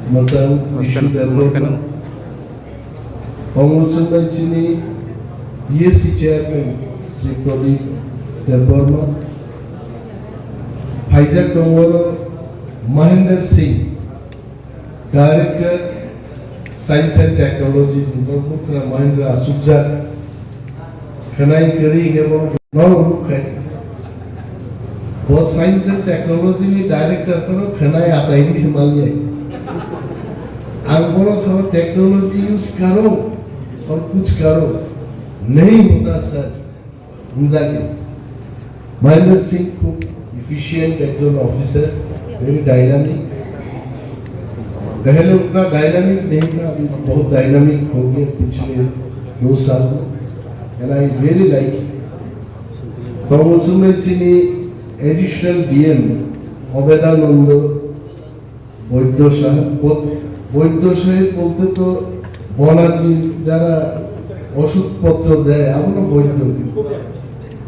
Macam isu development. Pengurusan sini BSc Chairman Sri Pradeep Devarma, Faizak Tongoro Mahinder Singh, Director Science and Technology Department Mahindra Asukjat, Kanai Kari এবং নরমুখাই वो science and technology में director करो खनाय आसानी से मान लिया अंगों से टेक्नोलॉजी यूज करो और कुछ करो नहीं होता सर उनका के महेंद्र सिंह को efficient action officer very dynamic पहले उतना डायनामिक नहीं था अभी बहुत डायनामिक हो गया पिछले 2 साल में and I really like it. Promotion chini additional DM Obedanand Boydyo Saheb Boydyo Saheb bolte to বনাজি যারা ওষুধপত্র দেয় আমরা বৈদ্য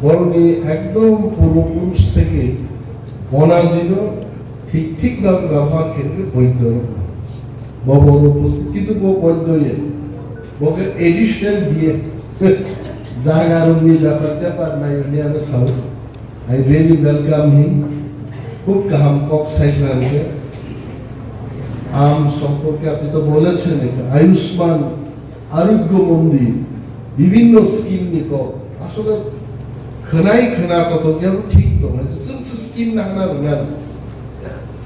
বরণি একদম পূর্বপুরুষ থেকে বনাজিরও ঠিক ভাবে ব্যবহার ক্ষেত্রে বৈদ্য ববন উপস্থিত কিন্তু বৈদ্য বকে এডিশনাল দিয়ে জায়গার উনি ব্যাপার নাই উনি আমি south I really welcome him. খুব কাম কক সাইক্লানকে আম সম্পর্কে আপনি তো বলেছেন এটা আয়ুষ্মান আরোগ্য মন্দির বিভিন্ন স্কিম নিক আসলে খনা কত গেল ঠিক তো মানে সব স্কিম না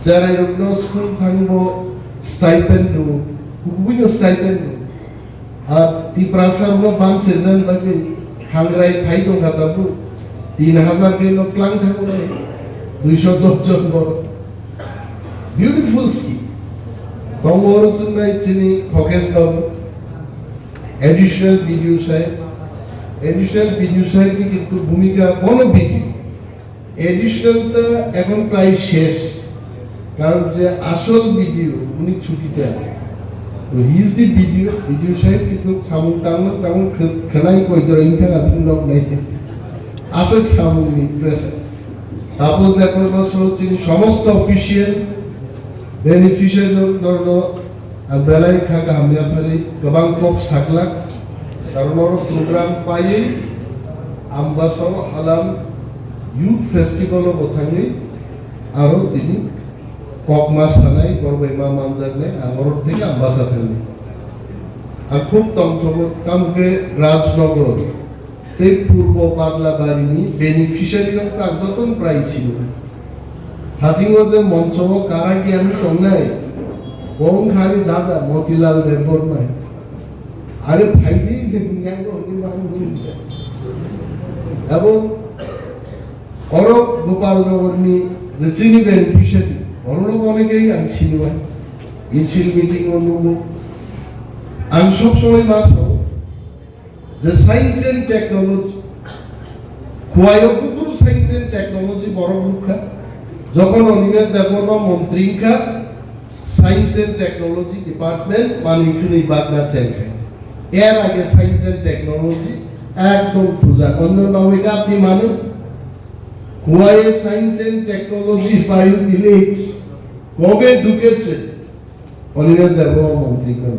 যারা এরকম স্কুল থাকবো স্টাইপেন্ড বিভিন্ন স্টাইপেন্ড আর তিপ্রাসার বাংসেন বাকি হাংরাই ফাই দं খাতাবো 3000 के लोग क्लांग था बोले 210 जन बड़ ब्यूटीफुल स्कीम Congress में चीनी फोकस बाबू एडिशनल वीडियो साइड की किंतु भूमिका कोनो वीडियो एडिशनल टा এখন প্রায় শেষ কারণ যে আসল ভিডিও উনি ছুটিতে আছে তো he is the video side কিন্তু সামুং তামুং খনাই কই ধরে ইনকা আপনি লোক নাই আসল সামুং প্রেস তাপস দেখুন হচ্ছে সমস্ত অফিশিয়াল बेनिफिशियल दरनो बेलाय खागा हमया फारि गोबां कप साकला कारनर प्रोग्राम पायै आम्बासाव हालाम यूथ फेस्टिवल बथाङै आरो दिनि कप मासानाय गरबायमा मानजानाय आमर থেকে आम्बासा थाङै आ खूब तमथम कामके राजनगर এই পূর্ব পাগলাবাড়িনি বেনিফিশিয়ারির কার্যতন প্রায় ছিল হাসিংও যে মঞ্চ কারা কি আমি তো নাই কোন খালি দাদা মতিলাল দেবর নাই আরে ফাইদি এবং অরব গোপালনগরনি যে চিনি বেনিফিশিয়ারি অরব অনেকেই আমি চিনি ভাই মিছিল মিটিং অনুভব আমি সবসময় মাস যে সায়েন্স এন্ড টেকনোলজি কুয়াইপুর সায়েন্স এন্ড টেকনোলজি বড় মুখা যখন অনিমেষ দেববর্মা মন্ত্রীকা সায়েন্স এন্ড টেকনোলজি ডিপার্টমেন্ট মানিকনি বাগনা চেঙ্গাই এর আগে সায়েন্স এন্ড টেকনোলজি একদম পূজা অন্য নামটা আপনি মানুন কুয়ায়ে সায়েন্স এন্ড টেকনোলজি বায়ু ভিলেজ কবে ঢুকেছে অনিমেষ দেববর্মা মন্ত্রীকা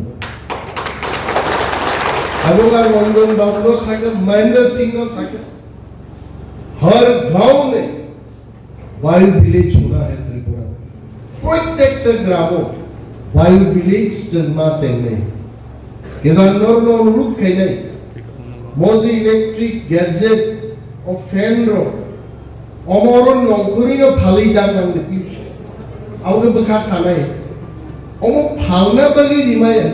এবং আর মন্ডল বাবু সাকে মহেন্দ্র সিংহ সাকে हर गांव में वायु विलेज होना है त्रिपुरा प्रत्येक ग्रामों वायु विलेज जन्मा से नहीं केदारनाथ में अनुरूप कहीं नहीं मोजी इलेक्ट्रिक गैजेट और फैन रो अमरों नौकरी नो फाली दान देखी आउगे बखा सानाय अमो फालना बली दिमाया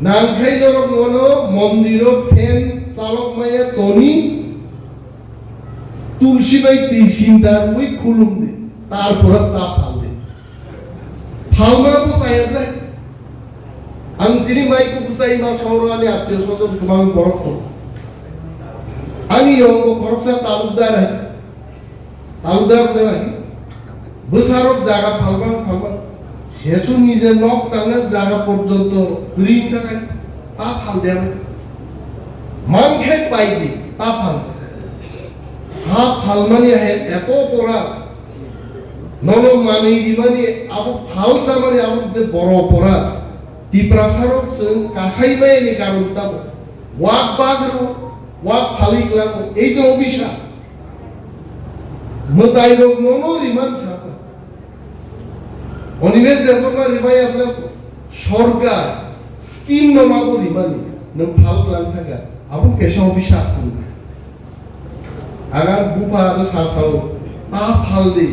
नांखाई दरक मनो मंदिरो फैन चालक माया तोनी তুলসী বাই তিনদার ওই খুলুম দে তারপর তা ফালবে ফালনা তো সাইয়া আমি তিনি মাইকো কুসাই মা শহরানি আত্মীয় স্বজন তোমার বরফ আমি অঙ্গ খরচা তালুকদার দেওয়া বসারক জায়গা ফালবান শেষু নিজে নখ টানে জায়গা পর্যন্ত ঋণ টাকায় তা ফাল দেবে মান খাই পাইনি তা ফাল হাত ফালমানি আহে এত পড়া নন মানে ইমানি আবু ফালসা মানে আবু যে বড় অপরাধ তিপ্রাসারক जों কাসাইমায়নি কারণ তাব ওয়াক বাগরু ওয়াক ফালিকলাম এই যে অভিশাপ মতাই রোগ নন রিমান সাপা অনিমেষ দেববর্মা রিমাই আপনার সরকার স্কিম নমাবো রিমানি নों ফালকলাম থাকা আবু কেসা অভিশাপ আগার বুপা আरो सासाव मा फालदि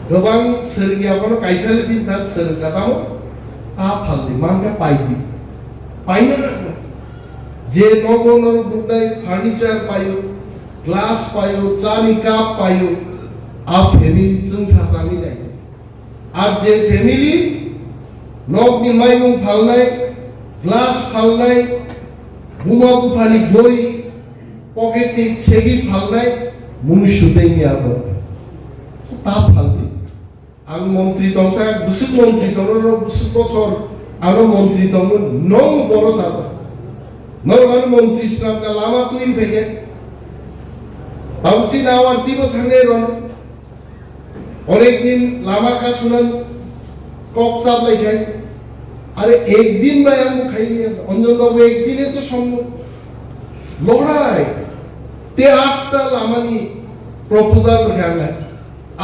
गोबां सोरगियावनो कायसाल बिनता सोरगाताव आ फालदि मानका पाइदि पाइनो जे नगनर बुनाय फार्निचार पायो ग्लास पायो चानि काप पायो आ फेमिली जों सासानि नाय आर जे फेमिली नगनि माइगं फालनाय ग्लास फालनाय बुमा बुफानि गय पकेटनि सेगि फालनाय मनुष्यदैनि आबाद ता फालदि आं मन्त्रि दंसा बुसुक मन्त्रि दंरो बुसुक बছর आरो मन्त्रि दं नों बर' साबा नों आरो मन्त्रि स्नाबना लामा तुइ फेगे बांसिन आवार दिबो थांगे रन अनेक दिन लामा का सुनान কক চাপ লাইখাই আরে একদিন বাই আমি খাইনি অঞ্জন বাবু একদিনে তো সম্ভব লড়াই ते आठटा लामानि प्रपोजाल रखांगा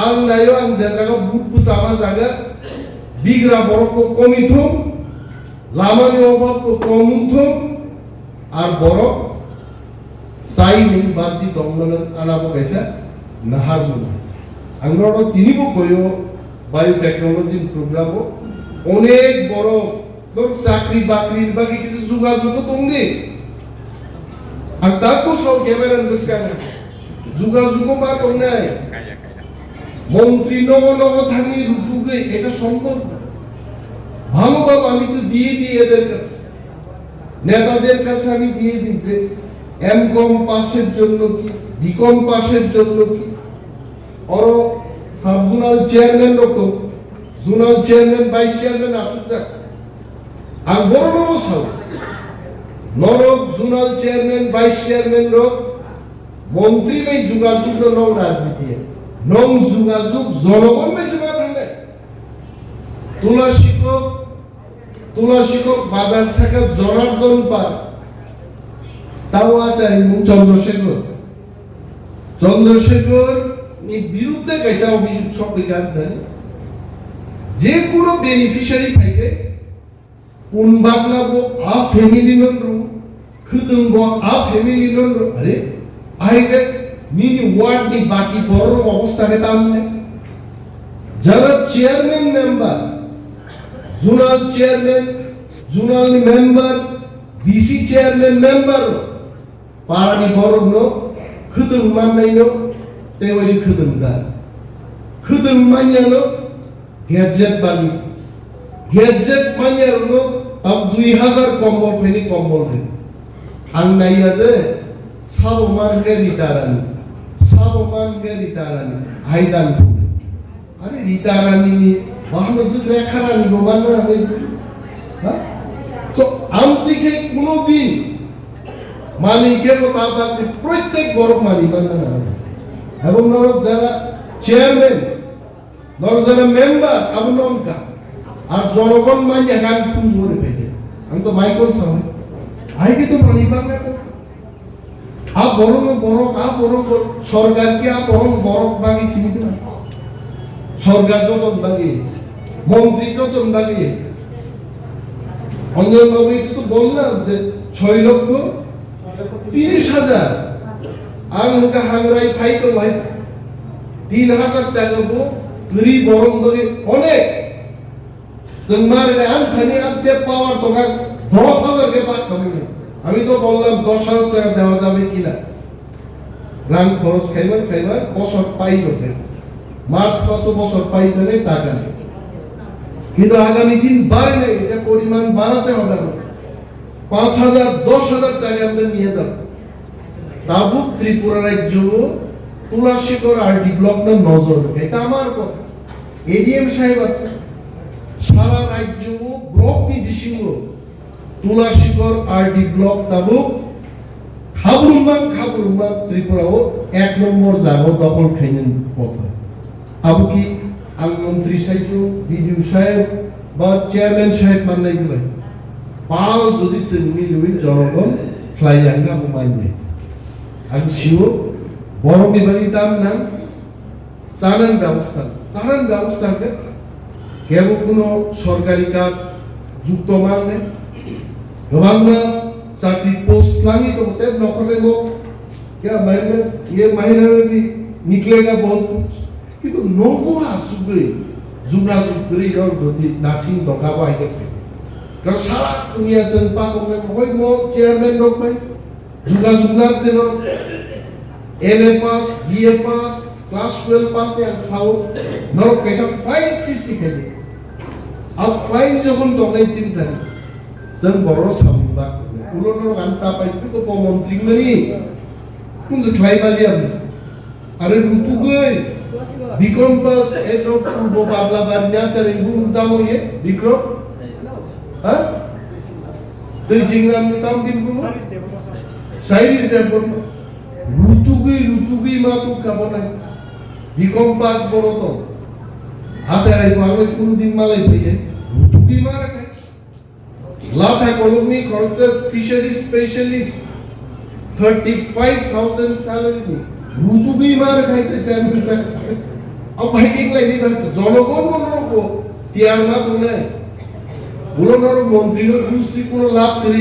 आं नायो आं जे जागा बुट पुसामा जागा बिग्रा बरफको कमिथुम लामानि अभाबको कमुथुम आर बरफ साइनि बाजी दंगन आनाबो गायसा नाहारमु आंनो तिनिबो कयो बायोटेक्नोलॉजी प्रोग्रामो अनेक बरफ दर चाकरी बाकरी बाकी किसी जुगाजुग दंदि আর তারপর সব ক্যামেরান বসকান যুগা যুগ বা তোমরাই মন্ত্রী নব নব থামি রুটুকে এটা সম্ভব না ভালো বাবা আমি তো দিয়ে দিই এদের কাছে নেতাদের কাছে আমি দিয়ে দিই এমকম পাসের জন্য কি বিকম পাসের জন্য কি আর সাবজোনাল চেয়ারম্যান রকম জোনাল চেয়ারম্যান ভাইস চেয়ারম্যান আসুক আর বড় বড় সব নরক zonal chairman vice chairman rock মন্ত্রী বাই যোগাযোগ নং রাজনীতি নং যোগাযোগ জনগণ বেশি মাথানে তুলা শিক্ষক বাজার শাখা জনার্দন পার তাও আছে চন্দ্রশেখর এর বিরুদ্ধে কাইসা অভিযোগ সব বিজ্ঞান দেন যে কোনো বেনিফিশিয়ারি পাইকে उनबागनाबो आ फैमिली नंद्रु खुदुंबो आ फैमिली नंद्रु अरे आइगे निनि वार्ड नि बाकी बरो अवस्था के तामने जरा chairman member zonal member DC chairman member पारानि बरो नो खुदुं माननायनो तेवैसे खुदुंदा खुदुं मानयानो गेजेट बानि गेजेट मानयानो अब 2000 कम्बल फेनि कम्बल रे आं नाया जे साबमान गे रिटारानि हाइदान अरे रिटारानि बाहनो जे रेखारानि गोबानो आसे हा तो आमतिके कोनो दिन मालिकेर बाबा प्रत्येक बড় मालिक मानना এবং নরক যারা চেয়ারম্যান নরক যারা মেম্বার আবনমকা আর জনগণ মানে গান খুন করে ফেলে আমি তো মাইকল সামনে আইকে তো পানি পাবে আ বড় সরকার কি আ বড় বাগি সীমিত না সরকার যতন বাগি মন্ত্রী যতন বাগি অঞ্জন বাবু তো বললাম যে 6,30,000 আংকা হাংরাই ফাইতো ভাই 3,000 টাকা গো গরি গরম ধরে অনেক জন্মারে আনখানি আপনি পাওয়ার তোকা 10,000 কে পাট কমে আমি তো বললাম 10,000 টাকা দেওয়া যাবে কিনা রাম খরচ খাইবার বছর পাইলো মার্চ মাসে বছর পাইতে নেই টাকা নেই কিন্তু আগামী দিন বাড়ে নেই এটা পরিমাণ বাড়াতে হবে 5,000 10,000 টাকা আমরা নিয়ে যাব তাবুক ত্রিপুরা রাজ্য তুলাশিকর আরডি ব্লক না নজর এটা আমার কথা এডিএম সাহেব আছে সারা রাজ্য ব্লক নি দিশিঙ্গ তুলাশিকর আরডি ব্লক তাবুক খাবরুমান ত্রিপুরাও 1 নম্বর জায়গা দখল খাইনেন কথা আবু কি আং মন্ত্রী সাইজু বিডিও সাহেব বা চেয়ারম্যান সাহেব মাননাই দিবাই পাল যদি চিনি লুই জনগণ ফ্লাইয়াঙ্গা মাইনে আং শিও বড় বিভাগী দাম না চালান ব্যবস্থাকে কেবল কোনো সরকারি কাজ যুক্ত মানে गोबां चाकरी पोस्ट लांगी तो होते नौकरी को क्या महीने ये महीने में भी निकलेगा बहुत कुछ किंतु नौको आसुगई जुगा जुगरी और जोती नासिंग दोकाबा है कर सारा दुनिया से पाक में कोई मो चेयरमैन लोग में जुगा जुगनार दे लो एमए पास बीए पास क्लास 12 पास या साउ नौ कैसा फाइन सिस्टम है अब फाइन जो कौन तो नहीं चिंता नहीं जों बर' सामबा उलनर गान्ता पाइपु तो पमन्त्रि मनि कुन जख्लाय बालिया आरो रुतुगै बिकम पास एतो पूर्व बाबला बारिया सारे बुम दामोये बिक्रम हा दै जिंग्राम ताम बिनगु साइरिस देबन रुतुगै मा तु काबना बिकम पास बर' तो आसाय बांगै कुन दिन मालाय फैयो रुतुगै मा राखै Law economy concept fishery specialist 35,000 salary rutu bi mar khaite chairman sir ab bhai dekhlai ni bacho জনগণ মনোরব তিয়ার না তোলে বুলনর মন্ত্রী নো দুশ্রী কোন লাভ করি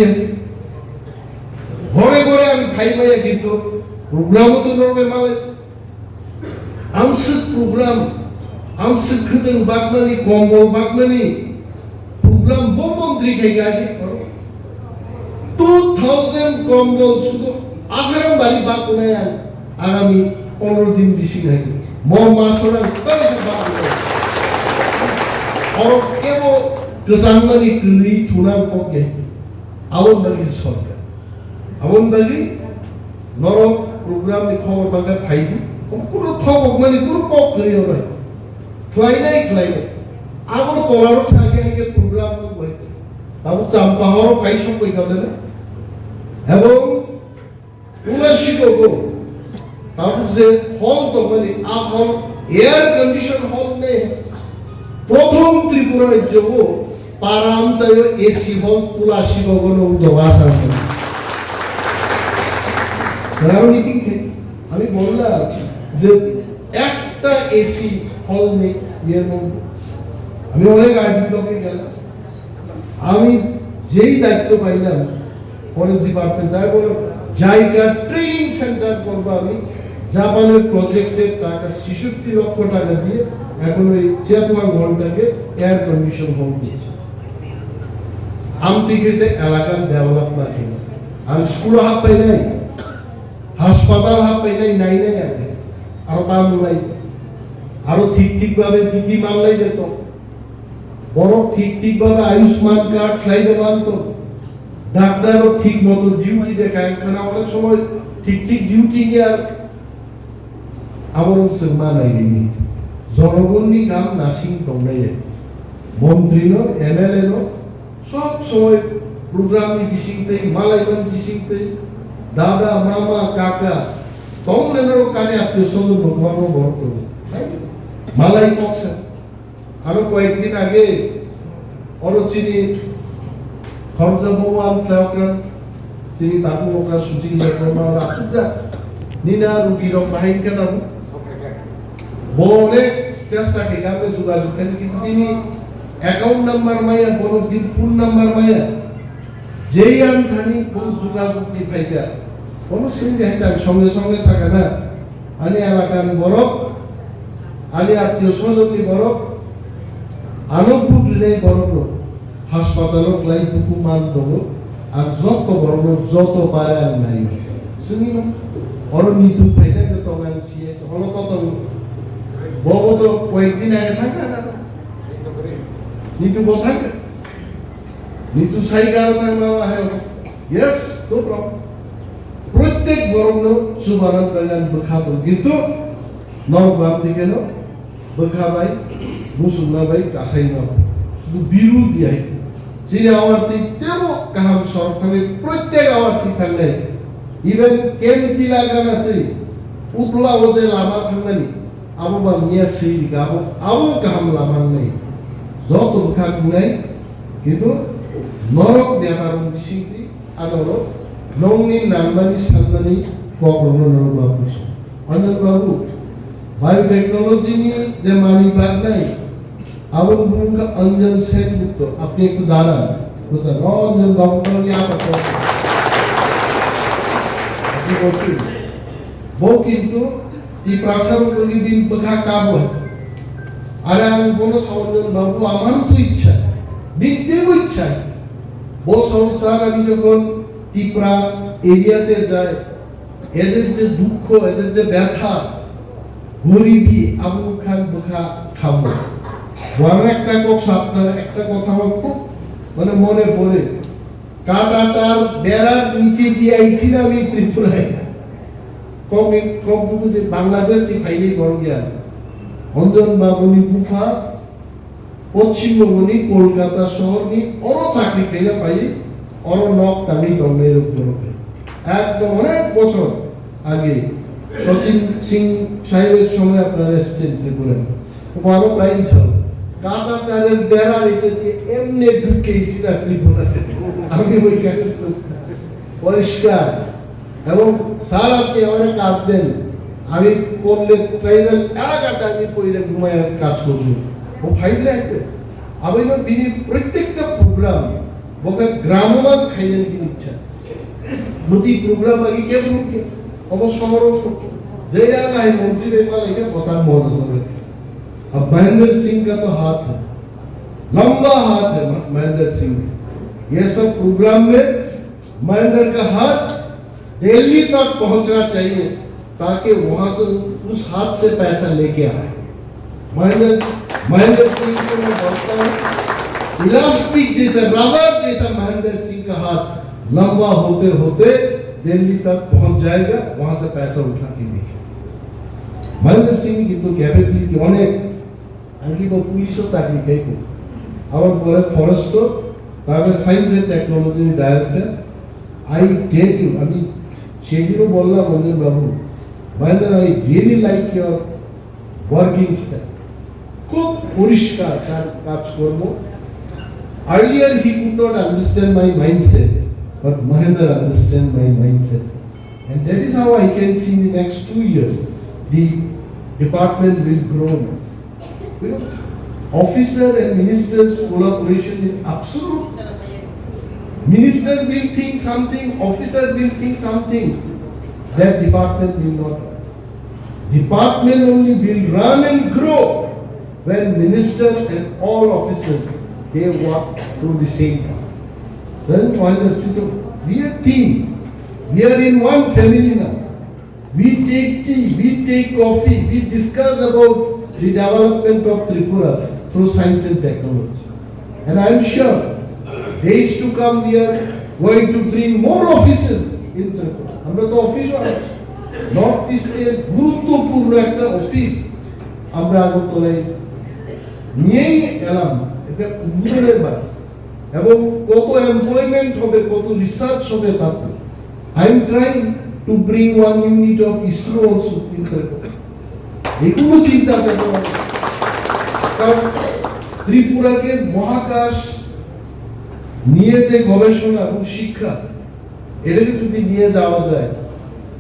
ঘরে ঘরে আমি খাই মাইয়া কিন্তু প্রোগ্রামও তো নরবে মালে আমসু খুদন বাগমানি কম্বল বাগমানি program bomondri kai gadi karo 2000 কম্বল শুধু আসারাম বাড়ি বাক কোনে আগামী 15 দিন বেশি নাই ম মাসরা কই সব বাক আর কেব গসানমানি কলি থুনাম পকে আওন বাগি সরকার আওন বাগি নর প্রোগ্রাম নি খবর বাগা ফাইদি কোন খবর মানে কোন পক করি না খাই নাই আমার তোলারক সাগে হাইকে প্রোগ্রাম কই তাও চাম্পাহর কাই সব কই গলে না এবং উলাশিগো তাও যে হল তো মানে আ হল এয়ার কন্ডিশন হল নে প্রথম ত্রিপুরা রাজ্য পারাম চাইও এসি হল উলাশিগো গনো দবাসা কারণ কি আমি বললাম যে একটা এসি হল নেই এর মধ্যে আমি অনেক আর্টি ব্লকে গেলাম আমি যেই দায়িত্ব পাইলাম ফরেস্ট ডিপার্টমেন্ট তাই বলো জায়গা ট্রেনিং সেন্টার করব আমি জাপানের প্রজেক্টের টাকা ৬৬ লক্ষ টাকা দিয়ে এখন ওই চেতওয়াং হলটাকে এয়ার কন্ডিশন হল দিয়েছে আমতি গেছে এলাকার ডেভেলপ না কিনা আমি স্কুল হাত পাই নাই হাসপাতাল হাত পাই নাই আগে আরো দাম নাই আরো ঠিক ভাবে বিধি মানলাই যেত বড় ঠিক ভাবে আয়ুষ্মান কার্ড খাইতে মানতো ডাক্তারও ঠিক মতো ডিউটি দেখায় কারণ অনেক সময় ঠিক ডিউটি আর আমার সম্মান আইনি জনগণনি কাম নাসিং দংনাই মন্ত্রী নো এমএলএ নো সব সময় প্রোগ্রাম নি বিসিংতে মালাইগন বিসিংতে দাদা মামা কাকা তংলেনর কানে আত্মীয় স্বজন ভগবানও বর্ত মালাই পক্সা আরো কয়েকদিন আগে অরচিনি খরজা ভগবান ফ্লাউক্রান চিনি তাকু নকরা সুচিং লেকরমা রাসুজা নিনা রুগীর বাহিনকে দাবু বনে চেষ্টা কে গামে যোগাযোগ করে কিন্তু তিনি অ্যাকাউন্ট নাম্বার মাইয়া বড় বিল ফোন নাম্বার মাইয়া যেই আনথানি কোন যোগাযোগ দি পাইতা কোন সিঙ্গে হেতা সঙ্গে থাকা না আনি এলাকার বড় আনি আত্মীয় স্বজননি বড় আনুপুট নেই বড় হাসপাতালক লাই বুকু মান দেবো আর যত বড় যত পারে আর নাই শুনি না ওর নিতু পাইতে তো সিয়ে হলো কত বড় তো কয়েকদিন আগে থাকা না নিতু থাকে নিতু সাই কারণে মামা হ্যাঁ ইয়েস নো প্রবলেম প্রত্যেক বরং সুবানান কল্যাণ বখাবো কিন্তু নরবাম থেকে নো বখাবাই মুসুনাবাই কাসাই না শুধু বিরোধী আছে যে আওয়ার্তি তেমন কাহাম সরকারের প্রত্যেক আওয়ার্তি থাকলে ইভেন কেন্তি লাগানাতে উতলা ওজে Lama থাকলানি abo ba niya si abo kahamlaman nei যত বুখাক নাই কিন্তু নরক দেখারম বিসিংতি আনর নংনি নামমানি সামনানি কখনো নরক বাবু অঞ্জন বাবু বায়োটেকনোলজি নিয়ে যে মানি বাদ নাই আবু বুঙ্গা অঞ্জন সেনগুপ্ত আপনি একটু দাঁড়ান বুঝলেন অঞ্জন বাবু নিয়ে আপাতত আপনি বলছেন বউ কিন্তু di perasaan pemimpin bekak kabur. Ada yang bono sahaja babu আমার তো ইচ্ছা বিদ্যেও ইচ্ছা বউ সংসার আমি যখন টিপরা এরিয়াতে যাই এদের যে দুঃখ এদের যে ব্যথা গরিবি আবু খান বোখা খাবো বড় একটা কথা আপনার একটা কথা আমার খুব মানে মনে পড়ে কাটাটার বেড়ার নিচে দিয়ে আইছিলাম আমি ত্রিপুরায় কম বুঝে বাংলাদেশ থেকে ফাইলে গড় গিয়া অঞ্জন বাবুনি বুফা পশ্চিমবঙ্গনি কলকাতা শহর নি অর চাকরি পেলে পাই অর নক টানি দমের উপরে একদম অনেক বছর আগে সচিন সিং সাহেবের সময় আপনারা এসছেন ত্রিপুরায় বড় প্রাইম ছিল কাটাটারের বেড়া রেখে দিয়ে এমনি ঢুকেছি না ত্রিপুরাতে আমি ওইখানে পরিষ্কার এবং স্যার আপনি অনেক কাজ দেন আমি করলে ট্রাইবেল এলাকাটা আমি পড়ে ঘুমায় কাজ করবো ও ফাইলে আমি বিনি প্রত্যেকটা প্রোগ্রাম বকে গ্রামমান খাইলেন কি ইচ্ছা নদী প্রোগ্রাম আগে কে বলকে অবসর যে জায়গায় মন্ত্রী বেপাল এটা কথা মজা সময় अब महेंद्र सिंह का तो हाथ है लंबा हाथ है महेंद्र सिंह ये सब प्रोग्राम में महेंद्र का हाथ दिल्ली तक पहुंचना चाहिए ताकि वहां से उस हाथ से पैसा लेके आए महेंद्र सिंह को मैं बोलता हूँ इलास्टिक जैसा रबर जैसा महेंद्र सिंह का हाथ लंबा होते होते दिल्ली तक पहुंच जाएगा वहां से पैसा उठा के लेके महेंद्र सिंह की तो कैपेबिलिटी অনেক আগে বা পুলিশও চাকরি পেয়েছে আবার পরে ফরেস্ট তারপরে science and technology director I tell you আমি সেদিনও বললাম Anjan babu Mahendra I really like your working style খুব পরিষ্কার কাজ করবো earlier he could not understand my mindset but Mahendra understand my mindset and that is how I can see in the next 2 years the department will grow. You know, officer and minister's collaboration is absolute. Minister will think something, officer will think something. That department will not. Department only will run and grow when minister and all officers they work through the same path. So we are team. We are in one family now. We take tea, we take coffee, we discuss about the development of Tripura through science and technology. And I am sure days to come we are going to bring more offices in Tripura. আমরা তো office north ইস্টের গুরুত্বপূর্ণ একটা office আমরা আগরতলায় নিয়েই এলাম এটা উন্নয়নের ব্যাপার এবং কত এমপ্লয়মেন্ট হবে কত রিসার্চ হবে তাতে I am trying to bring one unit of ISRO also in Tripura. এগুলো চিন্তা করতে কারণ ত্রিপুরাকে মহাকাশ নিয়ে যে গবেষণা এবং শিক্ষা এটাকে যদি নিয়ে যাওয়া যায়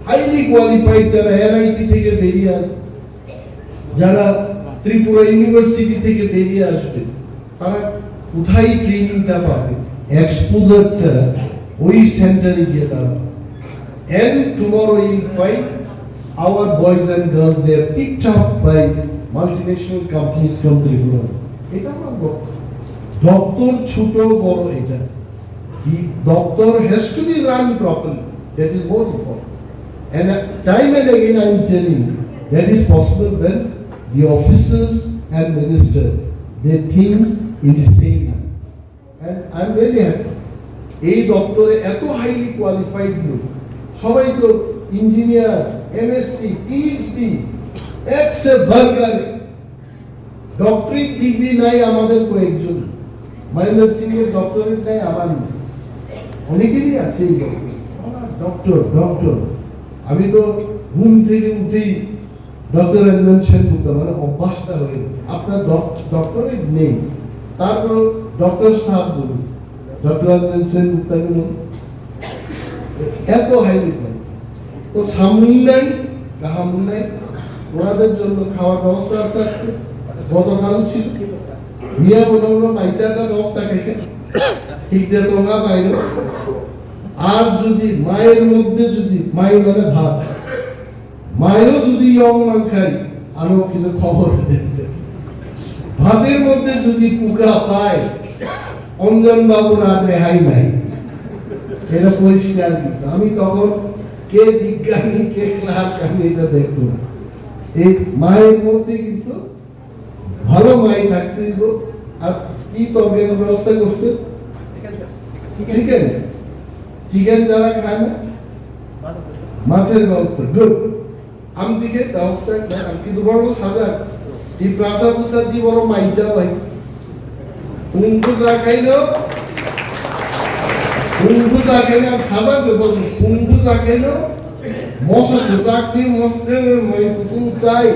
হাইলি কোয়ালিফাইড যারা এনআইটি থেকে বেরিয়ে আসবে যারা ত্রিপুরা ইউনিভার্সিটি থেকে বেরিয়ে আসবে তারা কোথায় ট্রেনিংটা পাবে এক্সপোজারটা ওই সেন্টারে গিয়ে দাঁড়াবে and tomorrow you will find our boys and girls they are picked up by multinational companies from Tripura. এটা না দপ্তর ছোট বড় এটা the doctor has to be run properly. That is more important. And time and again I am telling you that is possible when the officers and minister they think in the same way. And I am really happy. এই দপ্তরে এত highly qualified লোক সবাই তো engineer MSc PhD এক্সে burger doctorate degree নাই আমাদের কয়েকজন মহেন্দ্র সিং এর ডক্টরেট নাই আমার অনেকেরই আছে ডক্টর আমি তো ঘুম থেকে উঠেই ডক্টর রঞ্জন সেনগুপ্তা মানে অভ্যাসটা হয়ে গেছে আপনার ডক্টরেট নেই তারপর ডক্টর সাহেব বলুন ডক্টর রঞ্জন সেনগুপ্তা বলুন এত হাইলি তো সামুন নাই কাহামুন নাই ওনাদের জন্য খাওয়ার ব্যবস্থা আছে আজকে গতকালও ছিল মিয়া বলল পাইসাটা ব্যবস্থা খাইতে ঠিক দিয়ে তোমরা পাইলো আর যদি মায়ের মধ্যে যদি মায়ের মানে ভাত মায়েরও যদি ইয়ং খাই আমিও কিছু খবর দিতে ভাতের মধ্যে যদি পোকা পায় অঞ্জন বাবুর আর রেহাই নাই এটা পরিষ্কার কিন্তু আমি তখন কে বিজ্ঞানী কে ক্লাস আমি এটা দেখবো না এই মায়ের মধ্যে কিন্তু ভালো মাই থাকতে দিব আর কি তরকারির ব্যবস্থা করছে চিকেন চিকেন যারা খায় না মাছের ব্যবস্থা গুড আমি দিকে ব্যবস্থা কিন্তু বড় সাজা এই প্রাসা পুষা দিয়ে বড় মাইজা ভাই পুঙ্কুসা খাইলো পুঙ্কুসা খাইলো আর সাজা দেবো পুঙ্কুসা খাইলো মশো চাকরি মশলে মই পুঙ্কুসাই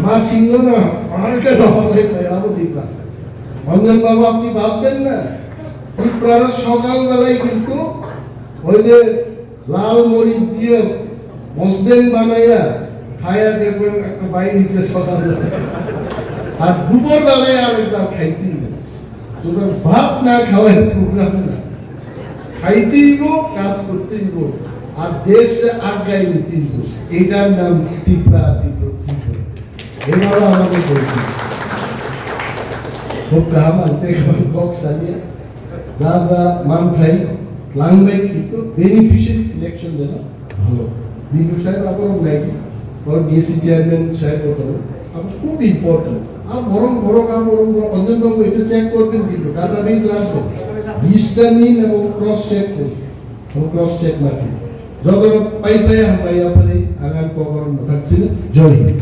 মা সিংহ না আমাকে দহলে আরো দি প্রাসা অঞ্জন বাবু আপনি ভাববেন না আপনারা সকালবেলায় কিন্তু ওই যে লাল মরিচ দিয়ে মসদেন বানাইয়া খাইয়া দেখবেন একটা বাইরে নিচে সকালবেলা আর দুপুর বেলায় আর একদম খাইতেই তোমরা ভাত না খাওয়াই প্রোগ্রাম না খাইতেই কাজ করতেই আর দেশ আগাই নিতেই এইটার নাম তীব্রা এভাবে আমাদের বলছি খুব কাম আনতে কক সাজিয়ে যা যা মান খাই লাংবাই কিন্তু বেনিফিশিয়ারি সিলেকশন যেন ভালো বিন্দু সাহেব আপনার নাকি বড় ডিএসসি চেয়ারম্যান সাহেব বলতেন আপনার খুব ইম্পর্টেন্ট আর বরং অঞ্জন বাবু এটা চেক করবেন কিন্তু ডাটাবেজ রাখবেন লিস্টটা নিন এবং ক্রস চেক করুন ক্রস চেক মারবেন যখন পাই আমরা আপনার আগান কখন থাকছি জয় হিন্দ